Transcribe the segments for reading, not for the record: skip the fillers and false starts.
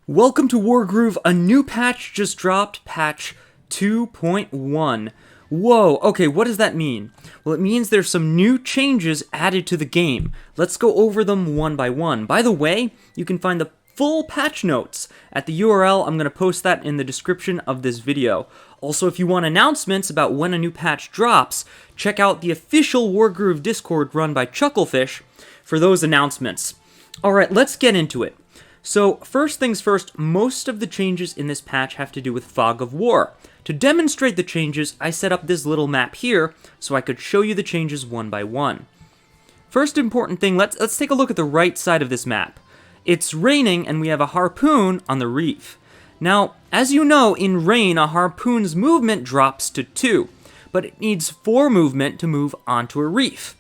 Welcome to Wargroove. A new patch just dropped, patch 2.1. Whoa, okay, what does that mean? Well, it means there's some new changes added to the game. Let's go over them one by one. By the way, you can find the full patch notes at the URL. I'm going to post that in the description of this video. Also, if you want announcements about when a new patch drops, check out the official Wargroove Discord run by Chucklefish for those announcements. Alright, let's get into it. So, first things first, most of the changes in this patch have to do with Fog of War. To demonstrate the changes, I set up this little map here so I could show you the changes one by one. First important thing, let's take a look at the right side of this map. It's raining and we have a harpoon on the reef. Now, as you know, in rain, a harpoon's movement drops to 2, but it needs 4 movement to move onto a reef.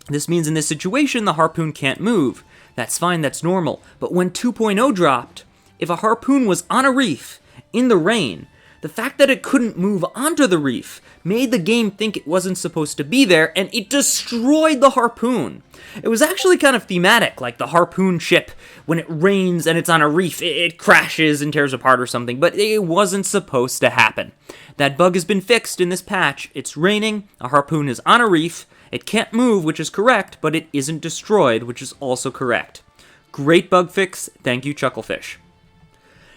This means in this situation, the harpoon can't move. That's fine, that's normal. But when 2.0 dropped, if a harpoon was on a reef, in the rain, the fact that it couldn't move onto the reef made the game think it wasn't supposed to be there, and it destroyed the harpoon. It was actually kind of thematic, like the harpoon ship, when it rains and it's on a reef, it crashes and tears apart or something, but it wasn't supposed to happen. That bug has been fixed in this patch. It's raining, a harpoon is on a reef, it can't move, which is correct, but it isn't destroyed, which is also correct. Great bug fix, thank you Chucklefish.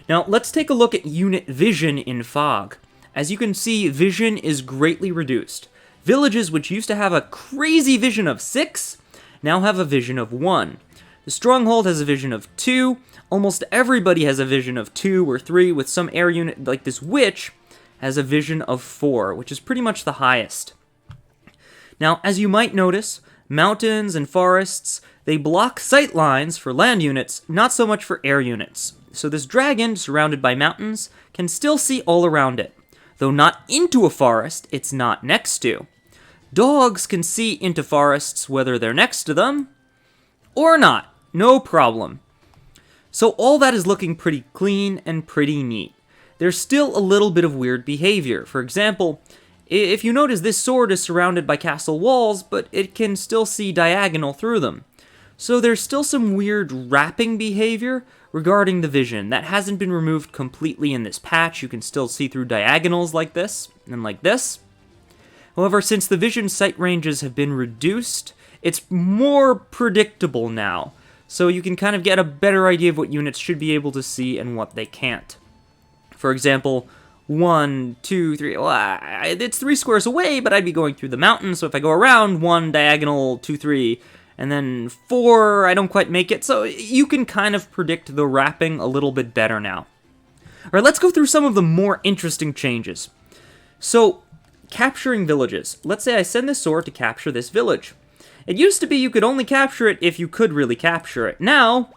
Now, let's take a look at unit vision in Fog. As you can see, vision is greatly reduced. Villages which used to have a crazy vision of 6, now have a vision of 1. The Stronghold has a vision of 2, almost everybody has a vision of 2 or 3, with some air unit like this Witch has a vision of 4, which is pretty much the highest. Now, as you might notice, mountains and forests, they block sight lines for land units, not so much for air units. So this dragon, surrounded by mountains, can still see all around it. Though not into a forest, it's not next to. Dogs can see into forests whether they're next to them or not, no problem. So all that is looking pretty clean and pretty neat. There's still a little bit of weird behavior. For example, if you notice, this sword is surrounded by castle walls, but it can still see diagonal through them. So there's still some weird wrapping behavior regarding the vision. That hasn't been removed completely in this patch. You can still see through diagonals like this and like this. However, since the vision sight ranges have been reduced, it's more predictable now. So you can kind of get a better idea of what units should be able to see and what they can't. For example, 1, 2, 3, well, it's 3 squares away, but I'd be going through the mountain, so if I go around, 1, diagonal, 2, 3, and then 4, I don't quite make it, so you can kind of predict the wrapping a little bit better now. Alright, let's go through some of the more interesting changes. So, capturing villages. Let's say I send this sword to capture this village. It used to be you could only capture it if you could really capture it. Now,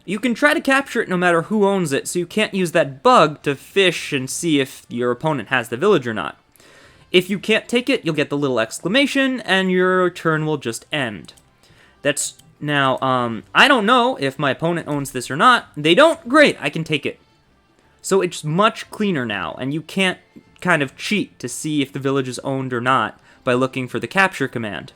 you can try to capture it no matter who owns it, so you can't use that bug to fish and see if your opponent has the village or not. If you can't take it, you'll get the little exclamation, and your turn will just end. That's now, I don't know if my opponent owns this or not. They don't? Great, I can take it. So it's much cleaner now, and you can't kind of cheat to see if the village is owned or not by looking for the capture command.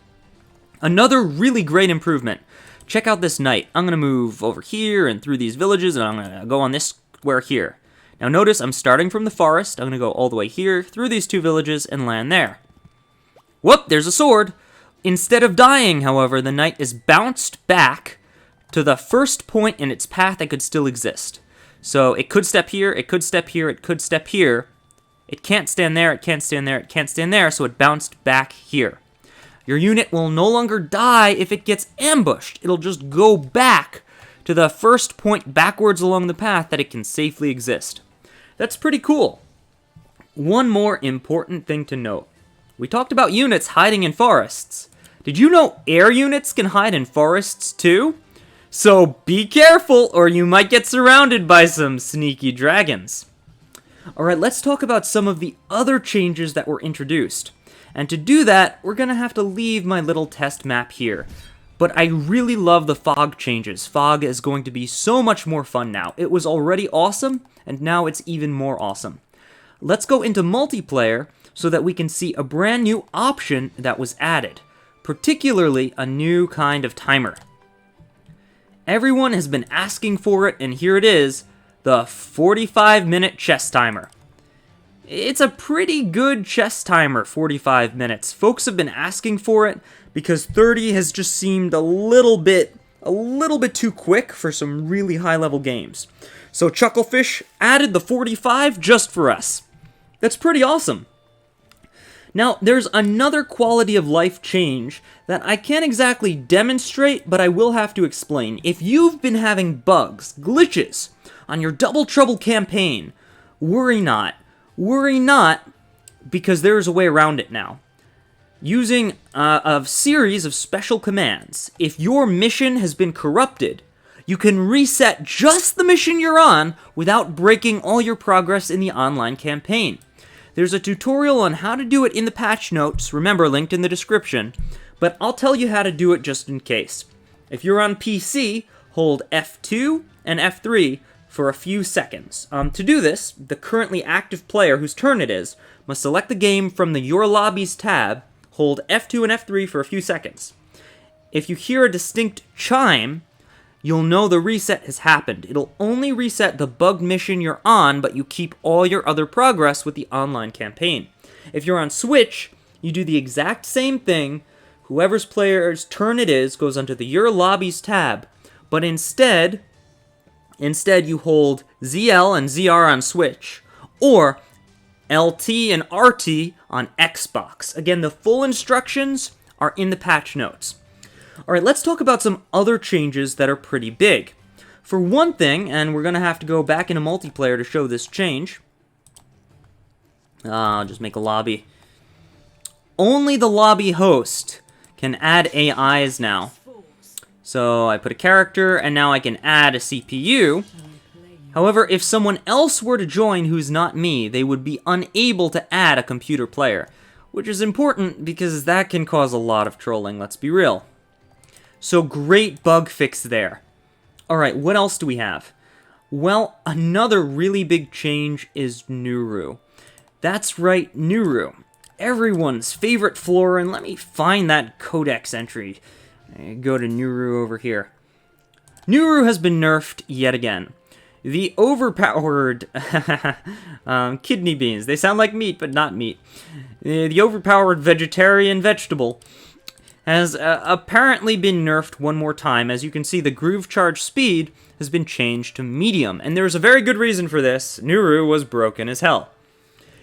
Another really great improvement. Check out this knight. I'm going to move over here and through these villages, and I'm going to go on this square here. Now notice I'm starting from the forest. I'm going to go all the way here, through these 2 villages, and land there. Whoop, there's a sword. Instead of dying, however, the knight is bounced back to the first point in its path that could still exist. So it could step here, it could step here, it could step here. It can't stand there, it can't stand there, it can't stand there, so it bounced back here. Your unit will no longer die if it gets ambushed. It'll just go back to the first point backwards along the path that it can safely exist. That's pretty cool. One more important thing to note. We talked about units hiding in forests. Did you know air units can hide in forests too? So be careful or you might get surrounded by some sneaky dragons. Alright, let's talk about some of the other changes that were introduced. And to do that, we're going to have to leave my little test map here. But I really love the fog changes. Fog is going to be so much more fun now. It was already awesome, and now it's even more awesome. Let's go into multiplayer so that we can see a brand new option that was added. Particularly a new kind of timer. Everyone has been asking for it, and here it is. the 45-minute chess timer. It's a pretty good chess timer, 45 minutes. Folks have been asking for it because 30 has just seemed a little bit too quick for some really high-level games. So Chucklefish added the 45 just for us. That's pretty awesome. Now, there's another quality of life change that I can't exactly demonstrate, but I will have to explain. If you've been having bugs, glitches, on your Double Trouble campaign, worry not. Worry not, because there is a way around it now. Using a series of special commands, if your mission has been corrupted, you can reset just the mission you're on without breaking all your progress in the online campaign. There's a tutorial on how to do it in the patch notes, remember, linked in the description, but I'll tell you how to do it just in case. If you're on PC, hold F2 and F3 for a few seconds. To do this, the currently active player whose turn it is must select the game from the Your Lobbies tab, hold F2 and F3 for a few seconds. If you hear a distinct chime, you'll know the reset has happened. It'll only reset the bugged mission you're on, but you keep all your other progress with the online campaign. If you're on Switch, you do the exact same thing. Whoever's player's turn it is goes onto the Your Lobbies tab, but instead you hold ZL and ZR on Switch, or LT and RT on Xbox. Again, the full instructions are in the patch notes. Alright, let's talk about some other changes that are pretty big. For one thing, and we're going to have to go back into multiplayer to show this change. I'll just make a lobby. Only the lobby host can add AIs now. So I put a character, and now I can add a CPU. However, if someone else were to join who's not me, they would be unable to add a computer player. Which is important because that can cause a lot of trolling, let's be real. So great bug fix there. Alright, what else do we have? Well, another really big change is Nuru. That's right, Nuru. Everyone's favorite flora, and let me find that codex entry. Go to Nuru over here. Nuru has been nerfed yet again. The overpowered kidney beans. They sound like meat, but not meat. The overpowered vegetarian vegetable has apparently been nerfed one more time. As you can see, the groove charge speed has been changed to medium, and there's a very good reason for this. Nuru was broken as hell.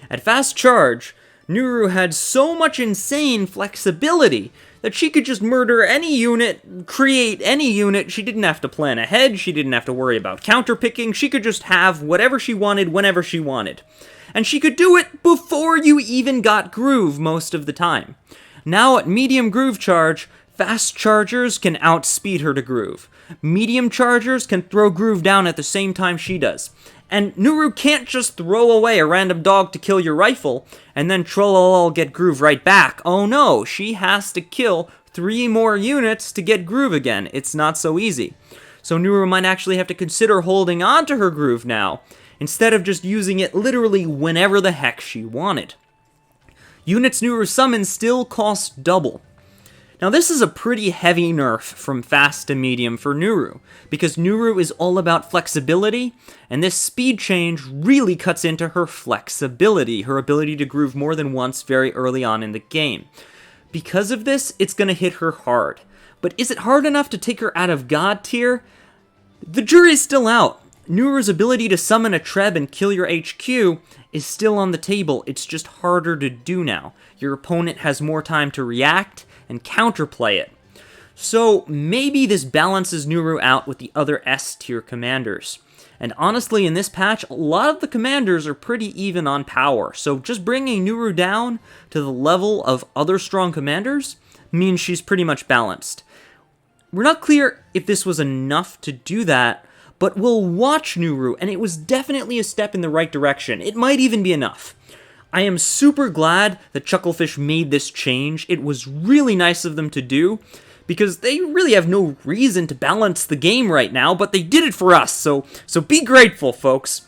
At fast charge, Nuru had so much insane flexibility that she could just murder any unit, create any unit. She didn't have to plan ahead, she didn't have to worry about counterpicking, she could just have whatever she wanted whenever she wanted. And she could do it before you even got groove most of the time. Now at medium groove charge, fast chargers can outspeed her to groove. Medium chargers can throw groove down at the same time she does. And Nuru can't just throw away a random dog to kill your rifle, and then trollolol get groove right back. Oh no, she has to kill 3 more units to get groove again. It's not so easy. So Nuru might actually have to consider holding on to her groove now, instead of just using it literally whenever the heck she wanted. Units Nuru summons still cost double. Now this is a pretty heavy nerf from fast to medium for Nuru, because Nuru is all about flexibility, and this speed change really cuts into her flexibility, her ability to groove more than once very early on in the game. Because of this, it's going to hit her hard. But is it hard enough to take her out of God tier? The jury's still out. Nuru's ability to summon a Treb and kill your HQ is still on the table, it's just harder to do now. Your opponent has more time to react and counterplay it. So maybe this balances Nuru out with the other S-tier commanders. And honestly, in this patch, a lot of the commanders are pretty even on power, so just bringing Nuru down to the level of other strong commanders means she's pretty much balanced. We're not clear if this was enough to do that, but we'll watch Nuru, and it was definitely a step in the right direction. It might even be enough. I am super glad that Chucklefish made this change. It was really nice of them to do, because they really have no reason to balance the game right now, but they did it for us, so be grateful, folks.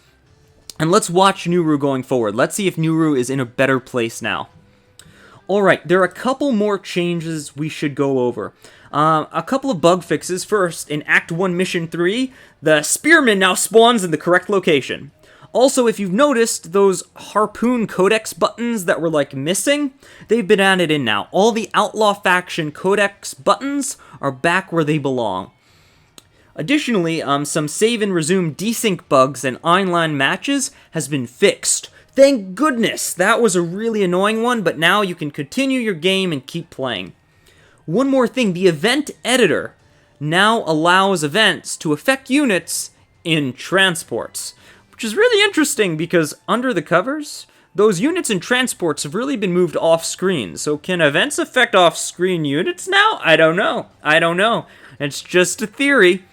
And let's watch Nuru going forward. Let's see if Nuru is in a better place now. Alright, there are a couple more changes we should go over. A couple of bug fixes. First, in Act 1 Mission 3, the Spearman now spawns in the correct location. Also, if you've noticed, those Harpoon Codex buttons that were, like, missing, they've been added in now. All the Outlaw Faction Codex buttons are back where they belong. Additionally, some save and resume desync bugs and online matches has been fixed. Thank goodness! That was a really annoying one, but now you can continue your game and keep playing. One more thing, the event editor now allows events to affect units in transports, which is really interesting because under the covers, those units in transports have really been moved off-screen. So can events affect off-screen units now? I don't know. It's just a theory.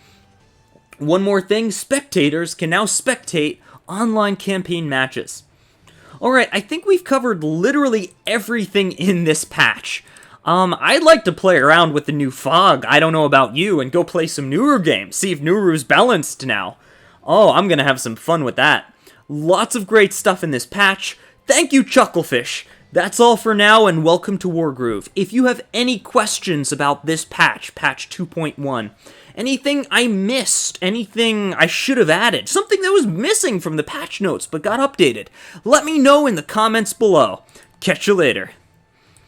One more thing, spectators can now spectate online campaign matches. Alright, I think we've covered literally everything in this patch. I'd like to play around with the new fog, I don't know about you, and go play some Nuru games, see if Nuru's balanced now. Oh, I'm gonna have some fun with that. Lots of great stuff in this patch. Thank you, Chucklefish. That's all for now, and welcome to Wargroove. If you have any questions about this patch, patch 2.1, anything I missed, anything I should have added, something that was missing from the patch notes but got updated, let me know in the comments below. Catch you later.